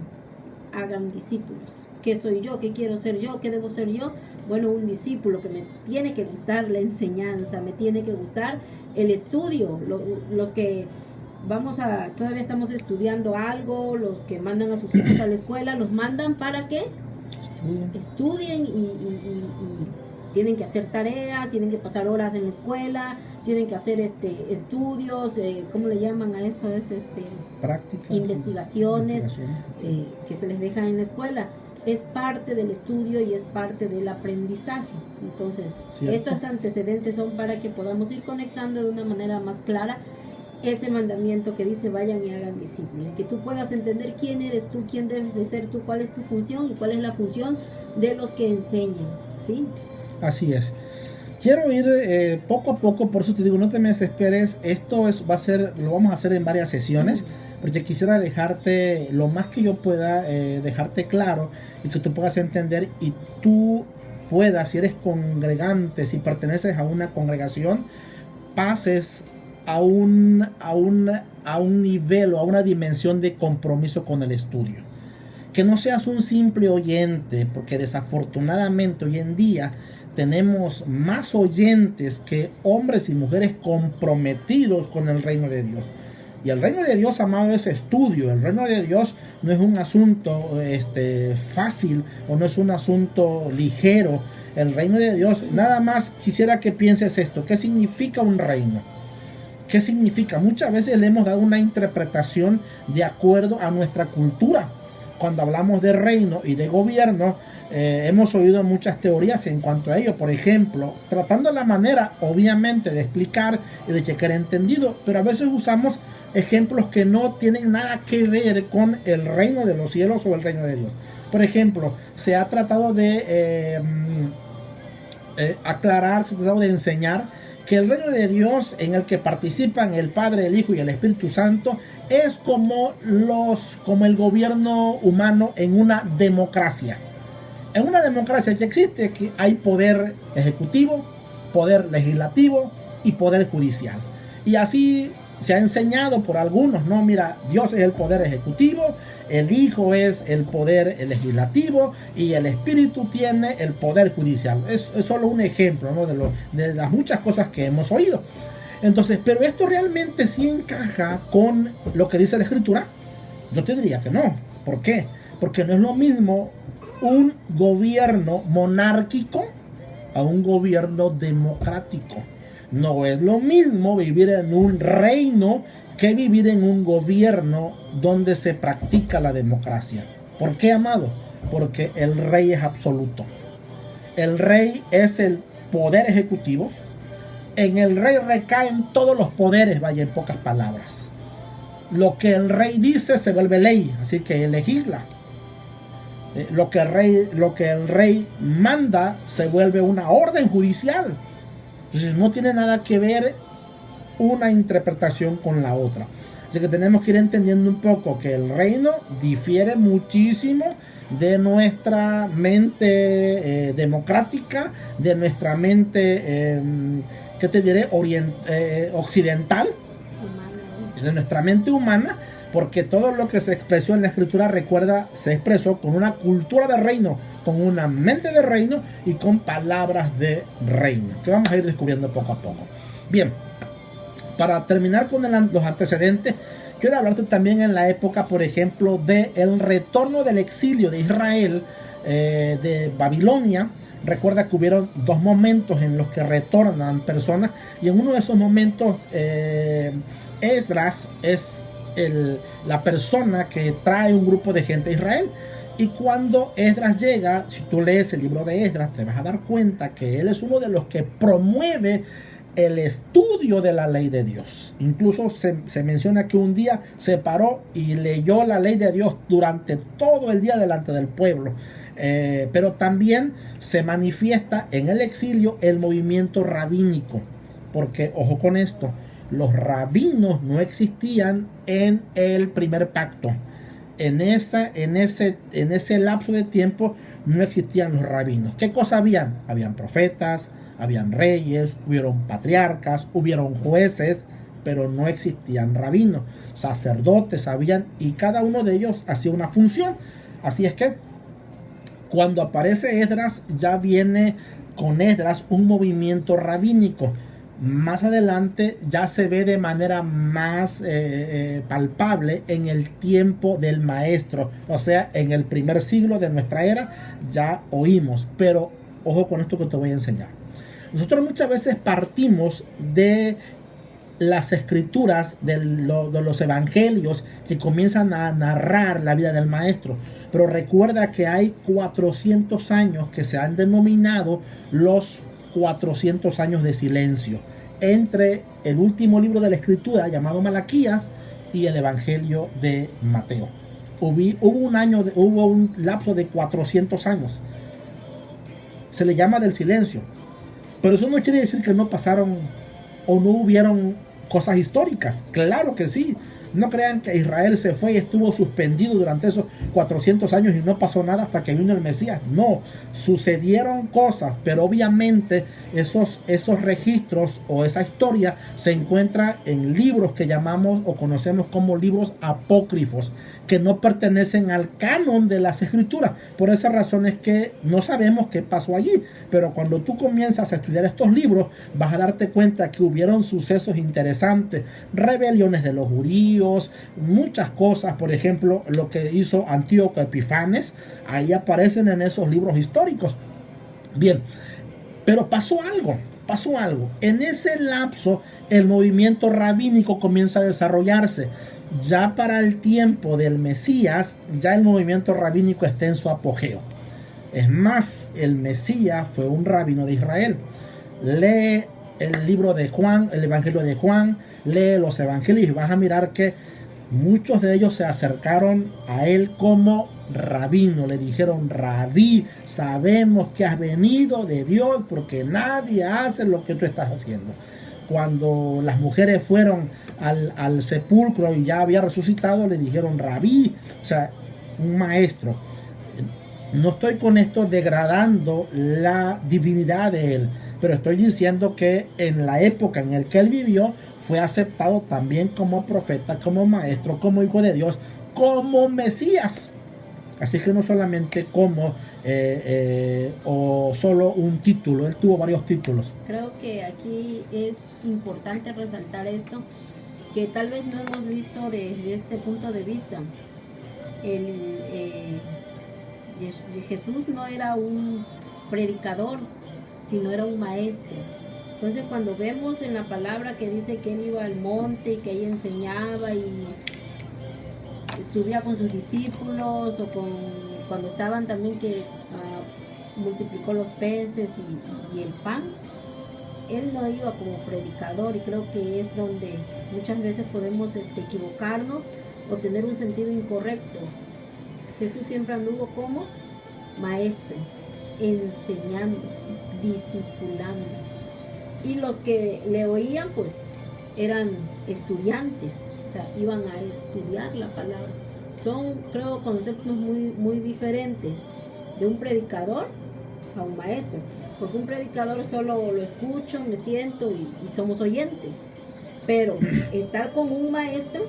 hagan discípulos. ¿Qué soy yo? ¿Qué quiero ser yo? ¿Qué debo ser yo? Bueno, un discípulo que me tiene que gustar la enseñanza, me tiene que gustar el estudio. Los que todavía estamos estudiando algo, los que mandan a sus hijos a la escuela, los mandan para que estudien y tienen que hacer tareas, tienen que pasar horas en la escuela, tienen que hacer estudios, ¿cómo le llaman a eso? Es prácticas, investigaciones que se les dejan en la escuela. Es parte del estudio y es parte del aprendizaje. Entonces, estos antecedentes son para que podamos ir conectando de una manera más clara ese mandamiento que dice vayan y hagan discípulos, que tú puedas entender quién eres tú, quién debes de ser tú, cuál es tu función y cuál es la función de los que enseñan, ¿sí? Así es. Quiero ir poco a poco, por eso te digo, no te me desesperes. Esto lo vamos a hacer en varias sesiones, porque quisiera dejarte lo más que yo pueda, dejarte claro y que tú puedas entender y tú puedas, si eres congregante, si perteneces a una congregación, pases a un nivel o a una dimensión de compromiso con el estudio. Que no seas un simple oyente, porque desafortunadamente hoy en día tenemos más oyentes que hombres y mujeres comprometidos con el reino de Dios. Y el reino de Dios, amado, es estudio. El reino de Dios no es un asunto fácil o no es un asunto ligero. El reino de Dios, nada más quisiera que pienses esto. ¿Qué significa un reino? ¿Qué significa? Muchas veces le hemos dado una interpretación de acuerdo a nuestra cultura. Cuando hablamos de reino y de gobierno, hemos oído muchas teorías en cuanto a ello. Por ejemplo, tratando la manera, obviamente, de explicar y de que quede entendido, pero a veces usamos ejemplos que no tienen nada que ver con el reino de los cielos o el reino de Dios. Por ejemplo, se ha tratado de aclarar, se ha tratado de enseñar que el reino de Dios en el que participan el Padre, el Hijo y el Espíritu Santo es como el gobierno humano en una democracia. En una democracia que existe, que hay poder ejecutivo, poder legislativo y poder judicial. Y así se ha enseñado por algunos, ¿no? Mira, Dios es el poder ejecutivo, el Hijo es el poder legislativo y el Espíritu tiene el poder judicial. Es solo un ejemplo, ¿no?, de las muchas cosas que hemos oído. Entonces, pero esto realmente sí encaja con lo que dice la Escritura. Yo te diría que no. ¿Por qué? Porque no es lo mismo un gobierno monárquico a un gobierno democrático. No es lo mismo vivir en un reino que vivir en un gobierno donde se practica la democracia. ¿Por qué, amado? Porque el rey es absoluto. El rey es el poder ejecutivo. En el rey recaen todos los poderes, vaya, en pocas palabras. Lo que el rey dice se vuelve ley, así que legisla. Lo que el rey manda se vuelve una orden judicial. Entonces no tiene nada que ver una interpretación con la otra. Así que tenemos que ir entendiendo un poco que el reino difiere muchísimo de nuestra mente democrática, de nuestra mente, ¿qué te diré? Occidental, de nuestra mente humana, porque todo lo que se expresó en la Escritura, recuerda, se expresó con una cultura de reino, con una mente de reino y con palabras de reino, que vamos a ir descubriendo poco a poco. Bien, para terminar con los antecedentes, quiero hablarte también en la época, por ejemplo, del retorno del exilio de Israel de Babilonia. Recuerda que hubieron dos momentos en los que retornan personas, y en uno de esos momentos Esdras es la persona que trae un grupo de gente a Israel. Y cuando Esdras llega, si tú lees el libro de Esdras, te vas a dar cuenta que él es uno de los que promueve el estudio de la ley de Dios. Incluso se menciona que un día se paró y leyó la ley de Dios durante todo el día delante del pueblo. Pero también se manifiesta en el exilio el movimiento rabínico, porque ojo con esto, los rabinos no existían en el primer pacto. En ese lapso de tiempo no existían los rabinos. ¿Qué cosa habían? Habían profetas, habían reyes, hubieron patriarcas, hubieron jueces, pero no existían rabinos. Sacerdotes habían, y cada uno de ellos hacía una función. Así es que cuando aparece Esdras, ya viene con Esdras un movimiento rabínico. Más adelante ya se ve de manera más palpable en el tiempo del maestro, o sea, en el primer siglo de nuestra era ya oímos, pero ojo con esto que te voy a enseñar. Nosotros muchas veces partimos de las escrituras de los evangelios que comienzan a narrar la vida del maestro, pero recuerda que hay 400 años que se han denominado los 400 años de silencio entre el último libro de la escritura llamado Malaquías y el evangelio de Mateo. Hubo un lapso de 400 años. Se le llama del silencio, pero eso no quiere decir que no pasaron o no hubieron cosas históricas. Claro que sí. No crean que Israel se fue y estuvo suspendido durante esos 400 años y no pasó nada hasta que vino el Mesías. No, sucedieron cosas, pero obviamente esos registros o esa historia se encuentra en libros que llamamos o conocemos como libros apócrifos, que no pertenecen al canon de las escrituras. Por esa razón es que no sabemos qué pasó allí, pero cuando tú comienzas a estudiar estos libros vas a darte cuenta que hubieron sucesos interesantes, rebeliones de los judíos, muchas cosas. Por ejemplo, lo que hizo Antíoco Epifanes, ahí aparecen en esos libros históricos. Bien, pero pasó algo. En ese lapso el movimiento rabínico comienza a desarrollarse. Ya para el tiempo del Mesías, ya el movimiento rabínico está en su apogeo. Es más, el Mesías fue un rabino de Israel. Lee el libro de Juan, el evangelio de Juan, lee los evangelios y vas a mirar que muchos de ellos se acercaron a él como rabino. Le dijeron: Rabí, sabemos que has venido de Dios porque nadie hace lo que tú estás haciendo. Cuando las mujeres fueron al sepulcro y ya había resucitado, le dijeron Rabí, o sea, un maestro. No estoy con esto degradando la divinidad de él, pero estoy diciendo que en la época en la que él vivió fue aceptado también como profeta, como maestro, como hijo de Dios, como Mesías. Así que no solamente como o solo un título, él tuvo varios títulos. Creo que aquí es importante resaltar esto, que tal vez no hemos visto desde este punto de vista. Jesús no era un predicador, sino era un maestro. Entonces cuando vemos en la palabra que dice que él iba al monte y que ahí enseñaba y subía con sus discípulos, o cuando estaban también que multiplicó los peces y el pan, él no iba como predicador, y creo que es donde muchas veces podemos equivocarnos o tener un sentido incorrecto. Jesús siempre anduvo como maestro, enseñando, discipulando, y los que le oían pues eran estudiantes, o sea, iban a estudiar la palabra. Son, creo, conceptos muy diferentes de un predicador a un maestro, porque un predicador solo lo escucho, me siento y somos oyentes, pero estar con un maestro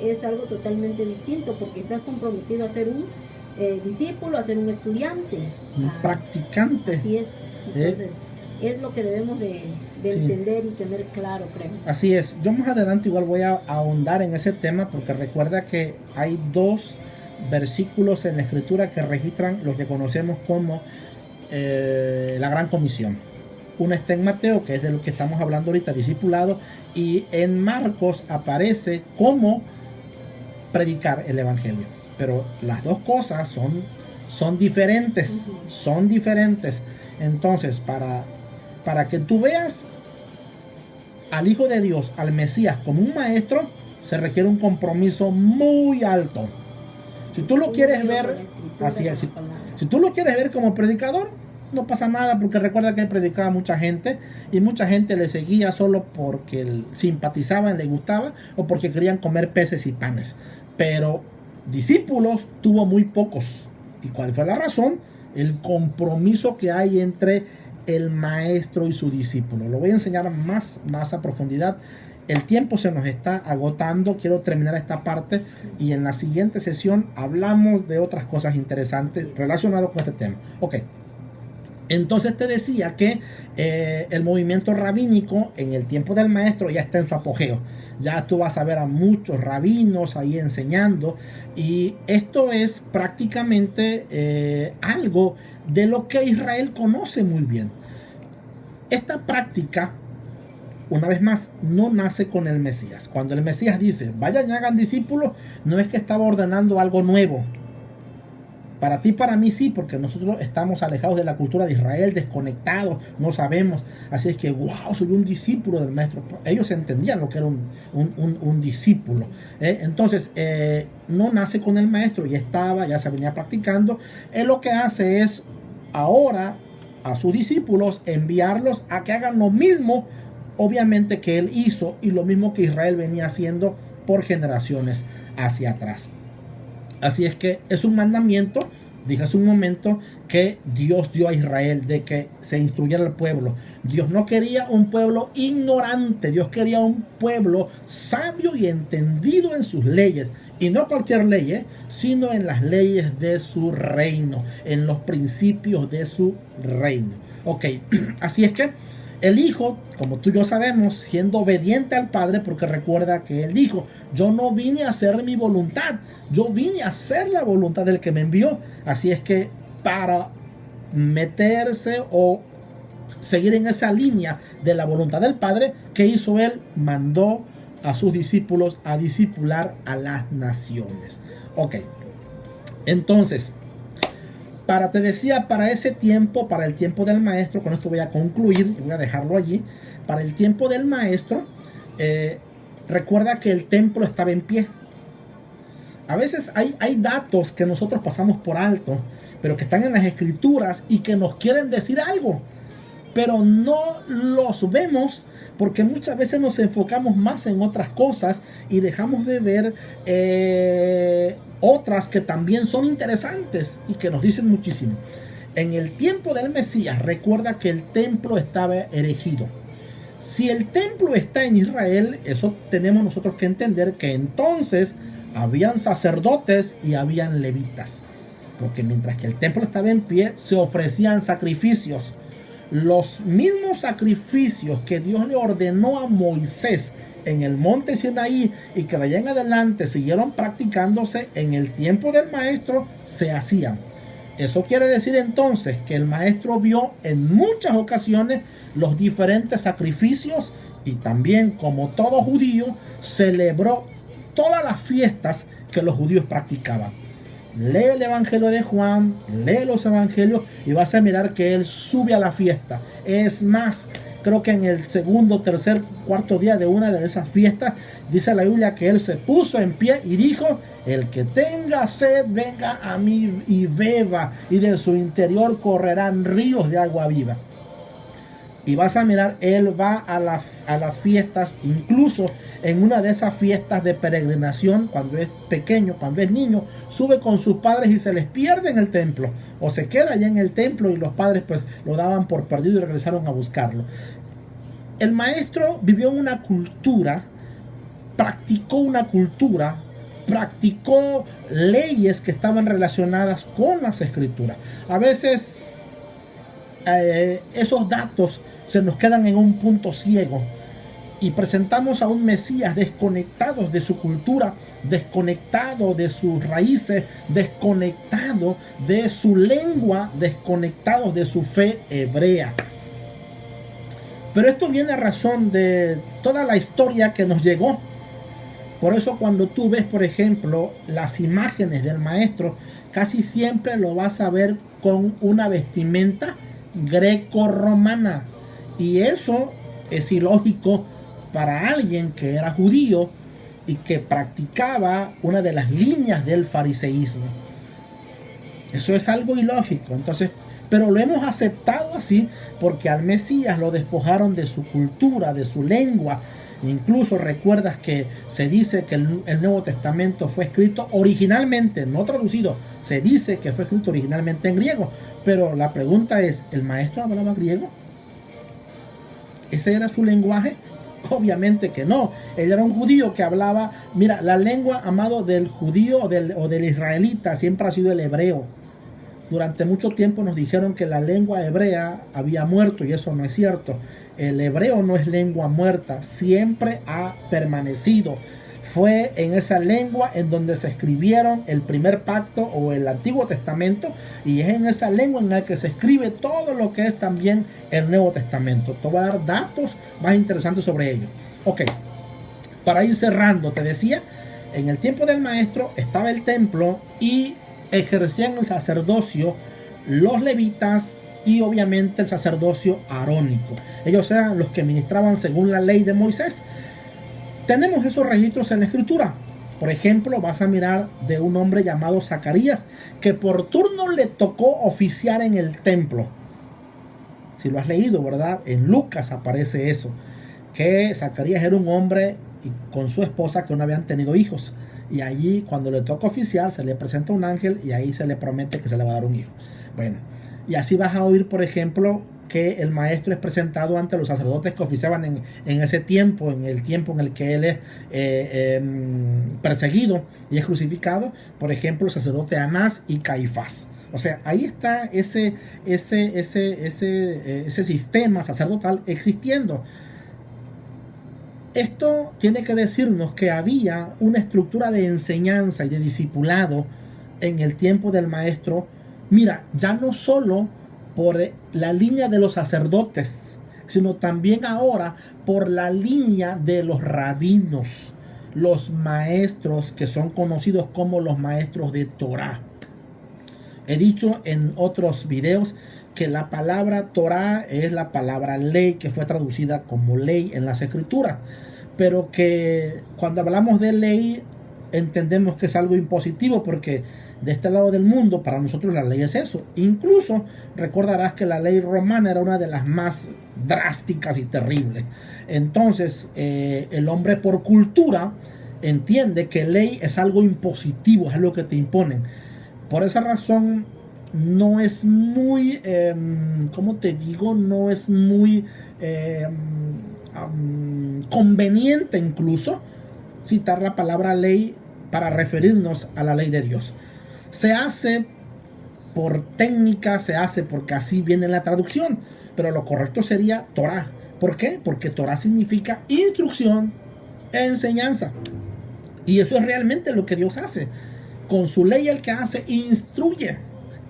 es algo totalmente distinto, porque estás comprometido a ser un discípulo, a ser un estudiante, un practicante. Así es. Entonces es lo que debemos de entender y tener claro, creo. Así es. Yo más adelante igual voy a ahondar en ese tema, porque recuerda que hay dos versículos en la escritura que registran lo que conocemos como la gran comisión. Uno está en Mateo, que es de lo que estamos hablando ahorita, discipulado, y en Marcos aparece cómo predicar el evangelio. Pero las dos cosas son diferentes, son diferentes. Entonces, para que tú veas al Hijo de Dios, al Mesías, como un maestro, se requiere un compromiso muy alto. Si tú lo quieres ver, escritura. Así es. La palabra. Si tú lo quieres ver como predicador, no pasa nada, porque recuerda que él predicaba a mucha gente y mucha gente le seguía solo porque simpatizaban, le gustaba o porque querían comer peces y panes. Pero discípulos tuvo muy pocos. ¿Y cuál fue la razón? El compromiso que hay entre el maestro y su discípulo. Lo voy a enseñar más a profundidad. El tiempo se nos está agotando. Quiero terminar esta parte y en la siguiente sesión hablamos de otras cosas interesantes relacionadas con este tema. Ok. Entonces te decía que el movimiento rabínico en el tiempo del maestro ya está en su apogeo. Ya tú vas a ver a muchos rabinos ahí enseñando, y esto es prácticamente algo de lo que Israel conoce muy bien. Esta práctica, una vez más, no nace con el Mesías. Cuando el Mesías dice, vayan y hagan discípulos, no es que estaba ordenando algo nuevo. Para ti, para mí sí, porque nosotros estamos alejados de la cultura de Israel, desconectados, no sabemos. Así es que, wow, soy un discípulo del maestro. Ellos entendían lo que era un discípulo. Entonces, no nace con el maestro, ya se venía practicando. Él lo que hace es ahora a sus discípulos enviarlos a que hagan lo mismo, obviamente, que él hizo, y lo mismo que Israel venía haciendo por generaciones hacia atrás. Así es que es un mandamiento, dije hace un momento, que Dios dio a Israel, de que se instruyera al pueblo. Dios no quería un pueblo ignorante, Dios quería un pueblo sabio y entendido en sus leyes. Y no cualquier ley, sino en las leyes de su reino, en los principios de su reino. Ok, así es que el Hijo, como tú y yo sabemos, siendo obediente al Padre, porque recuerda que Él dijo, yo no vine a hacer mi voluntad, yo vine a hacer la voluntad del que me envió. Así es que para meterse o seguir en esa línea de la voluntad del Padre, ¿qué hizo Él? Mandó a sus discípulos a discipular a las naciones. Ok, entonces, te decía, para ese tiempo, para el tiempo del maestro, con esto voy a concluir y voy a dejarlo allí. Para el tiempo del maestro, recuerda que el templo estaba en pie. A veces hay datos que nosotros pasamos por alto, pero que están en las escrituras y que nos quieren decir algo, pero no los vemos porque muchas veces nos enfocamos más en otras cosas y dejamos de ver otras que también son interesantes y que nos dicen muchísimo. En el tiempo del Mesías, recuerda que el templo estaba erigido. Si el templo está en Israel, eso tenemos nosotros que entender, que entonces habían sacerdotes y habían levitas, porque mientras que el templo estaba en pie, se ofrecían sacrificios. Los mismos sacrificios que Dios le ordenó a Moisés en el monte Sinaí y que de allá en adelante siguieron practicándose en el tiempo del maestro, se hacían. Eso quiere decir entonces que el maestro vio en muchas ocasiones los diferentes sacrificios, y también, como todo judío, celebró todas las fiestas que los judíos practicaban. Lee el evangelio de Juan, lee los evangelios y vas a mirar que él sube a la fiesta. Es más, creo que en el segundo, tercer, cuarto día de una de esas fiestas, dice la Biblia que él se puso en pie y dijo, el que tenga sed, venga a mí y beba, y de su interior correrán ríos de agua viva. Y vas a mirar, él va a las fiestas, incluso en una de esas fiestas de peregrinación, cuando es pequeño, cuando es niño, sube con sus padres y se les pierde en el templo, o se queda allá en el templo y los padres pues lo daban por perdido y regresaron a buscarlo. El maestro vivió una cultura, practicó leyes que estaban relacionadas con las escrituras. A veces esos datos se nos quedan en un punto ciego y presentamos a un Mesías desconectado de su cultura, desconectado de sus raíces, desconectado de su lengua, desconectado de su fe hebrea. Pero esto viene a razón de toda la historia que nos llegó. Por eso cuando tú ves, por ejemplo, las imágenes del maestro, casi siempre lo vas a ver con una vestimenta greco-romana. Y eso es ilógico para alguien que era judío y que practicaba una de las líneas del fariseísmo. Eso es algo ilógico. Entonces, pero lo hemos aceptado así porque al Mesías lo despojaron de su cultura, de su lengua. Incluso recuerdas que se dice que el Nuevo Testamento fue escrito originalmente, no traducido. Se dice que fue escrito originalmente en griego. Pero la pregunta es, ¿el maestro hablaba griego? ¿Ese era su lenguaje? Obviamente que no. Él era un judío que hablaba, mira, la lengua, amado, del judío o del israelita siempre ha sido el hebreo. Durante mucho tiempo nos dijeron que la lengua hebrea había muerto y eso no es cierto. El hebreo no es lengua muerta, siempre ha permanecido. Fue en esa lengua en donde se escribieron el primer pacto o el Antiguo Testamento, y es en esa lengua en la que se escribe todo lo que es también el Nuevo Testamento. Te voy a dar datos más interesantes sobre ello. Ok, para ir cerrando, te decía, en el tiempo del maestro estaba el templo y ejercían el sacerdocio los levitas y obviamente el sacerdocio arónico. Ellos eran los que ministraban según la ley de Moisés. Tenemos esos registros en la escritura. Por ejemplo, vas a mirar de un hombre llamado Zacarías, que por turno le tocó oficiar en el templo. Si lo has leído, ¿verdad? En Lucas aparece eso, que Zacarías era un hombre con su esposa que no habían tenido hijos. Y allí, cuando le toca oficiar, se le presenta un ángel y ahí se le promete que se le va a dar un hijo. Bueno, y así vas a oír, por ejemplo, que el maestro es presentado ante los sacerdotes que oficiaban en ese tiempo, en el tiempo en el que él es perseguido y es crucificado. Por ejemplo, el sacerdote Anás y Caifás. O sea, ahí está ese sistema sacerdotal existiendo. Esto tiene que decirnos que había una estructura de enseñanza y de discipulado en el tiempo del maestro. Mira, ya no solo por la línea de los sacerdotes, sino también ahora por la línea de los rabinos, los maestros que son conocidos como los maestros de Torá. He dicho en otros videos que la palabra Torá es la palabra ley, que fue traducida como ley en las escrituras, pero que cuando hablamos de ley entendemos que es algo impositivo, porque de este lado del mundo para nosotros la ley es eso. Incluso recordarás que la ley romana era una de las más drásticas y terribles. Entonces el hombre por cultura entiende que ley es algo impositivo, es algo que te imponen. Por esa razón no es muy, ¿cómo te digo? No es muy conveniente incluso citar la palabra ley para referirnos a la ley de Dios. Se hace por técnica, se hace porque así viene la traducción, pero lo correcto sería Torá. ¿Por qué? Porque Torá significa instrucción, enseñanza. Y eso es realmente lo que Dios hace. Con su ley el que hace, instruye,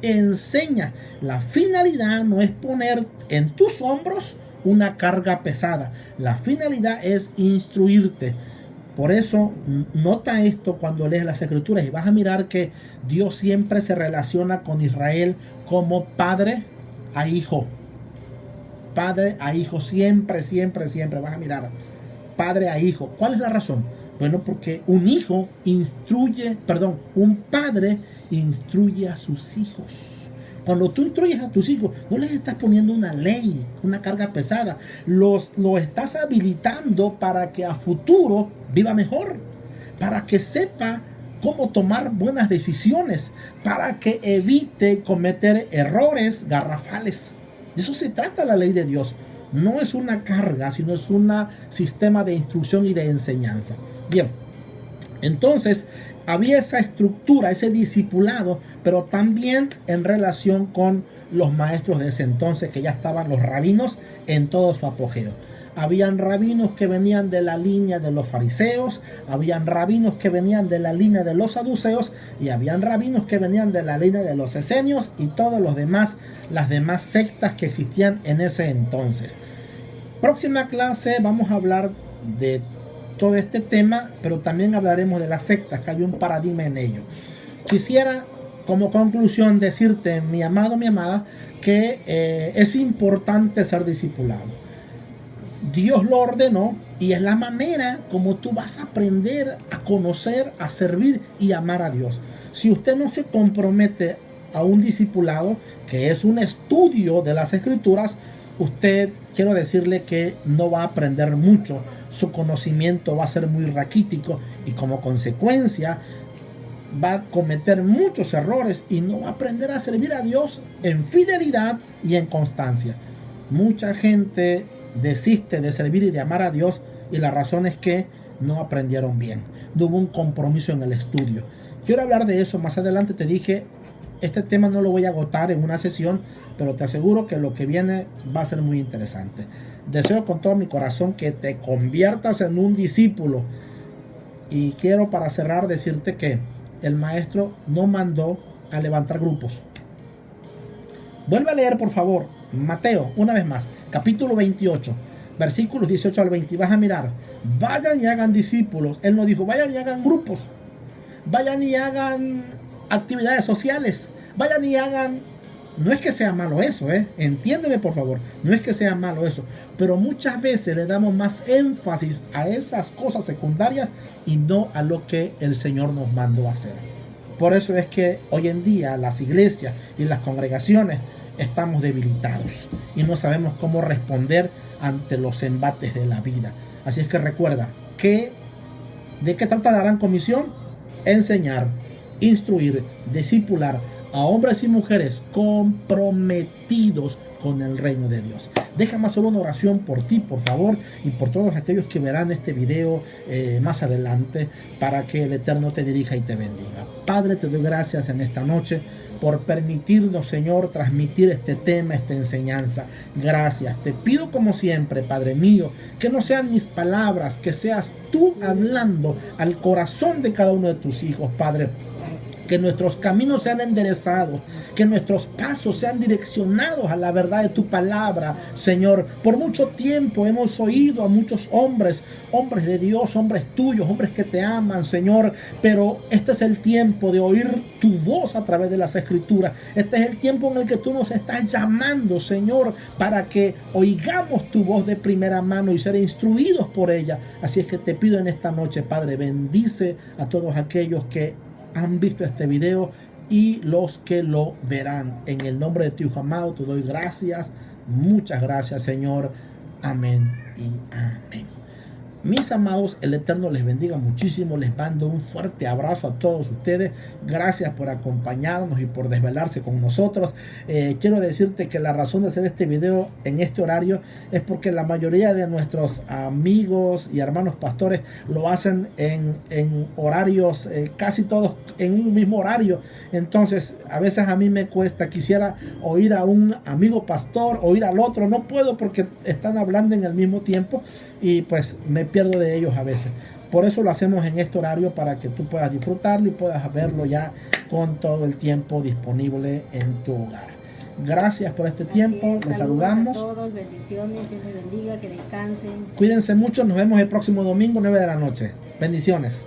enseña. La finalidad no es poner en tus hombros una carga pesada. La finalidad es instruirte. Por eso, nota esto cuando lees las escrituras y vas a mirar que Dios siempre se relaciona con Israel como padre a hijo. Padre a hijo, siempre vas a mirar. Padre a hijo. ¿Cuál es la razón? Bueno, porque un padre instruye a sus hijos. Cuando tú instruyes a tus hijos, no les estás poniendo una ley, una carga pesada. Lo estás habilitando para que a futuro viva mejor, para que sepa cómo tomar buenas decisiones, para que evite cometer errores garrafales. De eso se trata la ley de Dios. No es una carga, sino es un sistema de instrucción y de enseñanza. Bien, entonces había esa estructura, ese discipulado, pero también en relación con los maestros de ese entonces, que ya estaban los rabinos en todo su apogeo. Habían rabinos que venían de la línea de los fariseos, habían rabinos que venían de la línea de los saduceos, y habían rabinos que venían de la línea de los esenios y todos los demás, las demás sectas que existían en ese entonces. Próxima clase vamos a hablar de todo este tema, pero también hablaremos de las sectas, que hay un paradigma en ello. Quisiera como conclusión decirte, mi amado, mi amada, que es importante ser discipulado. Dios lo ordenó y es la manera como tú vas a aprender a conocer, a servir y amar a Dios. Si usted no se compromete a un discipulado, que es un estudio de las Escrituras, usted, quiero decirle que no va a aprender mucho. Su conocimiento va a ser muy raquítico y como consecuencia va a cometer muchos errores y no va a aprender a servir a Dios en fidelidad y en constancia. Mucha gente desiste de servir y de amar a Dios, y la razón es que no aprendieron bien, no hubo un compromiso en el estudio. Quiero hablar de eso más adelante. Te dije, este tema no lo voy a agotar en una sesión, pero te aseguro que lo que viene va a ser muy interesante. Deseo con todo mi corazón que te conviertas en un discípulo, y quiero, para cerrar, decirte que el maestro no mandó a levantar grupos. Vuelve a leer, por favor, Mateo, una vez más, capítulo 28, versículos 18 al 20. Vas a mirar, vayan y hagan discípulos. Él no dijo, vayan y hagan grupos, vayan y hagan actividades sociales, vayan y hagan... No es que sea malo eso, entiéndeme por favor, no es que sea malo eso, pero muchas veces le damos más énfasis a esas cosas secundarias y no a lo que el Señor nos mandó a hacer. Por eso es que hoy en día las iglesias y las congregaciones estamos debilitados y no sabemos cómo responder ante los embates de la vida. Así es que recuerda que ¿de qué trata la gran comisión? Enseñar, instruir, discipular a hombres y mujeres comprometidos con el reino de Dios. Déjame hacer una oración por ti, por favor, y por todos aquellos que verán este video más adelante, para que el Eterno te dirija y te bendiga. Padre, te doy gracias en esta noche por permitirnos, Señor, transmitir este tema, esta enseñanza. Gracias. Te pido como siempre, Padre mío, que no sean mis palabras, que seas tú hablando al corazón de cada uno de tus hijos, Padre. Que nuestros caminos sean enderezados, que nuestros pasos sean direccionados a la verdad de tu palabra, Señor. Por mucho tiempo hemos oído a muchos hombres de Dios, hombres tuyos, hombres que te aman, Señor. Pero este es el tiempo de oír tu voz a través de las Escrituras. Este es el tiempo en el que tú nos estás llamando, Señor, para que oigamos tu voz de primera mano y ser instruidos por ella. Así es que te pido en esta noche, Padre, bendice a todos aquellos que han visto este video y los que lo verán. En el nombre de tu Hijo amado te doy gracias, muchas gracias, Señor. Amén y amén. Mis amados, el Eterno les bendiga muchísimo. Les mando un fuerte abrazo a todos ustedes. Gracias por acompañarnos y por desvelarse con nosotros. Quiero decirte que la razón de hacer este video en este horario es porque la mayoría de nuestros amigos y hermanos pastores lo hacen en horarios, casi todos en un mismo horario. Entonces, a veces a mí me cuesta, quisiera oír a un amigo pastor, oír al otro. No puedo porque están hablando en el mismo tiempo y pues me pierdo de ellos a veces. Por eso lo hacemos en este horario, para que tú puedas disfrutarlo y puedas verlo ya con todo el tiempo disponible en tu hogar. Gracias por este tiempo. Les saludamos. A todos, bendiciones, Dios les bendiga, que descansen. Cuídense mucho, nos vemos el próximo domingo 9 de la noche. Bendiciones.